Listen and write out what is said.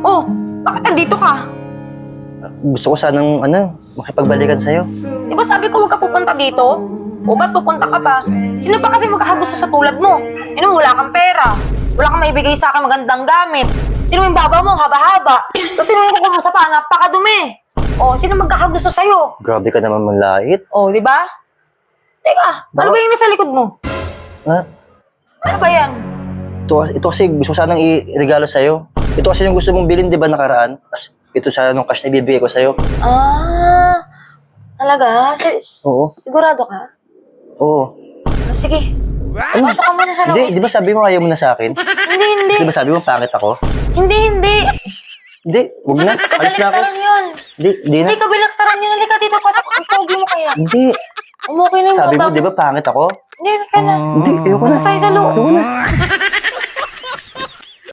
Oh, bakit nandito ka? Gusto ko sanang, makipagbalikan sa'yo. Di ba sabi ko huwag ka pupunta dito? O ba't pupunta ka pa? Sino pa kasi magkakagusto sa tulad mo? Wala kang pera. Wala kang maibigay sa akin magandang gamit. Sino yung baba mo, haba-haba. Tapos sino yung kukuha mo sa paa, napakadumi. O, sino magkakagusto sa'yo? Grabe ka naman manlait. O, di ba? Teka, ano ba yung nasa likod mo? Ha? Ano ba yan? Ito kasi gusto ko sanang i-regalo sa'yo. Ito kasi yung gusto mong bilhin, di ba, nakaraan? Tapos ito sana nung cash na ibibigay ko sa'yo. Ah, talaga? Oo. Sigurado ka? Oo. Sige. Pasok ka muna sa loob. Hindi, di ba sabi mo ayaw mo na sa akin? Hindi. Di ba sabi mo pangit ako? Hindi. Hindi, huwag na. Alis na ako. Kabaliktaran yun. Hindi na. Hindi kabaliktaran yun. Halika dito, pasok. Ang pogi mo kaya. Hindi. Okay na yung Sabi mo, baba di ba pangit ako? Hindi, halika na. Hindi, ayoko na. Tayo sa loob. Ayoko na.